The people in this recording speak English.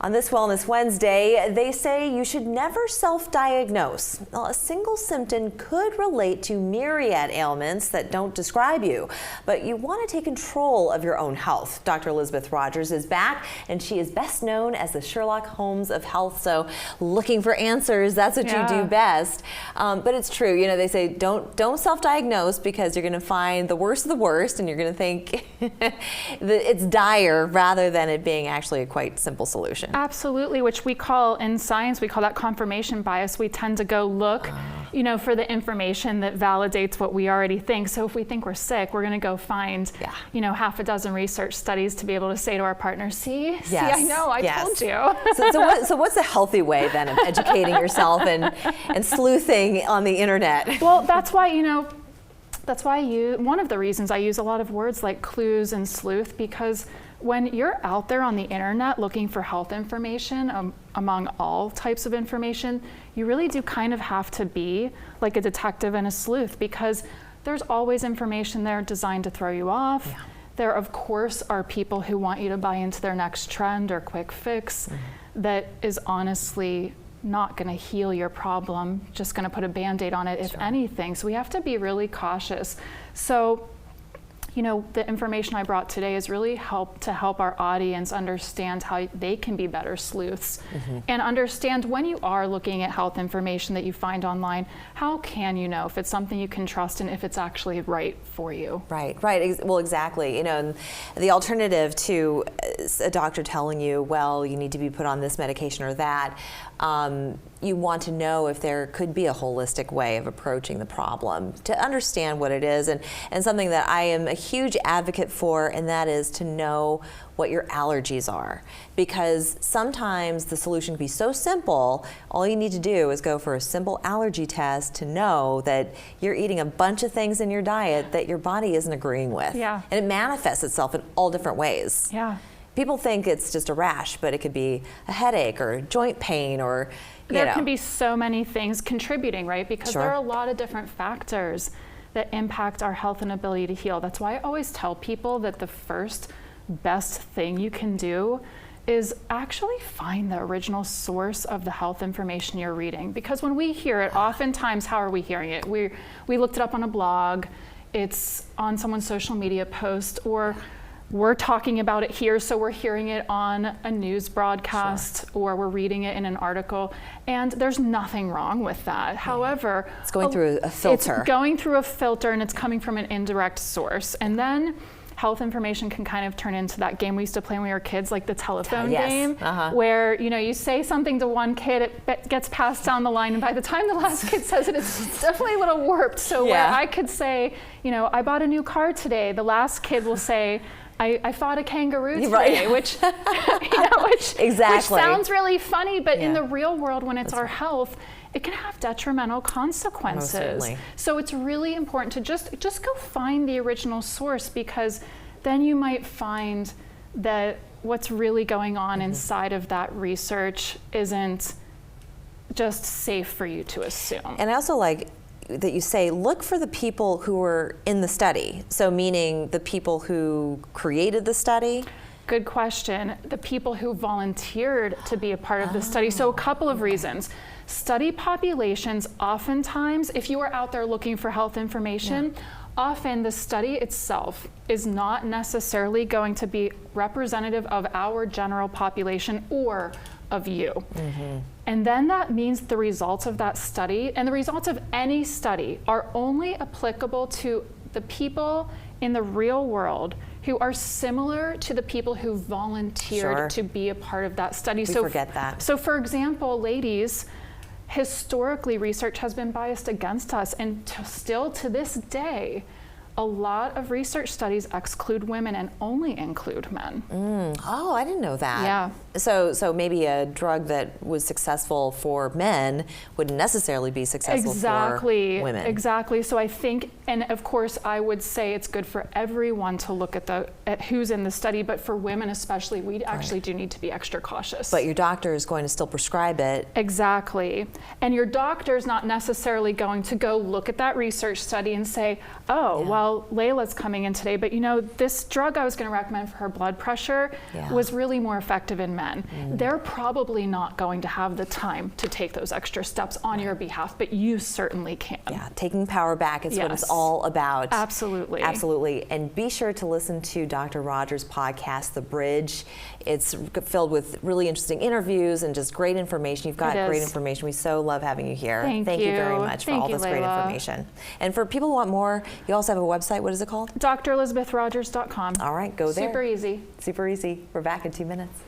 On this Wellness Wednesday, they say you should never self-diagnose. Well, a single symptom could relate to myriad ailments that don't describe you, but you want to take control of your own health. Dr. Elizabeth Rodgers is back, and she is best known as the Sherlock Holmes of Health. So looking for answers, that's what you do best. But it's true, you know, they say don't self-diagnose because you're going to find the worst of the worst, and you're going to think that it's dire rather than it being actually a quite simple solution. Absolutely, which we call in science, we call that confirmation bias. We tend to go look, you know, for the information that validates what we already think. So if we think we're sick, we're going to go find, you know, half a dozen research studies to be able to say to our partner, see, I know, I told you. So what's a healthy way then of educating yourself and sleuthing on the internet? Well, that's why, you know, one of the reasons I use a lot of words like clues and sleuth, because when you're out there on the internet looking for health information, among all types of information, you really do kind of have to be like a detective and a sleuth, because there's always information there designed to throw you off. There, of course, are people who want you to buy into their next trend or quick fix that is honestly not going to heal your problem, just going to put a Band-Aid on it, if anything. So we have to be really cautious. So, you know, the information I brought today is really to help our audience understand how they can be better sleuths and understand when you are looking at health information that you find online, how can you know if it's something you can trust and if it's actually right for you? Right. Well, exactly. You know, and the alternative to a doctor telling you, well, you need to be put on this medication or that, you want to know if there could be a holistic way of approaching the problem to understand what it is, and something that I am a huge advocate for, and that is to know what your allergies are, because sometimes the solution can be so simple. All you need to do is go for a simple allergy test to know that you're eating a bunch of things in your diet that your body isn't agreeing with. And it manifests itself in all different ways. People think it's just a rash, but it could be a headache or joint pain, or there can be so many things contributing, right? Because there are a lot of different factors that impact our health and ability to heal. That's why I always tell people that the first best thing you can do is actually find the original source of the health information you're reading. Because when we hear it, oftentimes, how are we hearing it? We looked it up on a blog, it's on someone's social media post, or we're talking about it here, so we're hearing it on a news broadcast, or we're reading it in an article, and there's nothing wrong with that. However, it's going through a filter. It's going through a filter, and it's coming from an indirect source. And then health information can kind of turn into that game we used to play when we were kids, like the telephone game, where, you know, you say something to one kid, it gets passed down the line, and by the time the last kid says it, it's definitely a little warped. So where I could say, you know, I bought a new car today, the last kid will say, I fought a kangaroo today, which, you know, which sounds really funny, but in the real world, when it's our health, it can have detrimental consequences. So it's really important to just go find the original source, because then you might find that what's really going on inside of that research isn't just safe for you to assume. And I also like that you say, look for the people who were in the study. So meaning the people who created the study? Good question. The people who volunteered to be a part of the study. So a couple of reasons. Study populations, oftentimes, if you are out there looking for health information, often the study itself is not necessarily going to be representative of our general population or of you. And then that means the results of that study and the results of any study are only applicable to the people in the real world who are similar to the people who volunteered to be a part of that study. We forget that. So for example, ladies, historically research has been biased against us, and still to this day, a lot of research studies exclude women and only include men. Oh, I didn't know that. So maybe a drug that was successful for men wouldn't necessarily be successful for women. Exactly. So I think, and of course, I would say it's good for everyone to look at who's in the study, but for women especially, we actually do need to be extra cautious. But your doctor is going to still prescribe it. Exactly. And your doctor is not necessarily going to go look at that research study and say, oh, well, Layla's coming in today, but you know, this drug I was going to recommend for her blood pressure was really more effective in men. men. They're probably not going to have the time to take those extra steps on your behalf, but you certainly can. Yeah, taking power back is what it's Yes. all about. Absolutely. Absolutely. And be sure to listen to Dr. Rodgers' podcast, The Bridge. It's filled with really interesting interviews and just great information. You've got It great is. information. We so love having you here. Thank you very you. much for Thank all you, this great Layla. information. And for people who want more, you also have a website. What is it called? drelizabethrodgers.com. All right, go there. Super easy. Super easy. We're back in 2 minutes.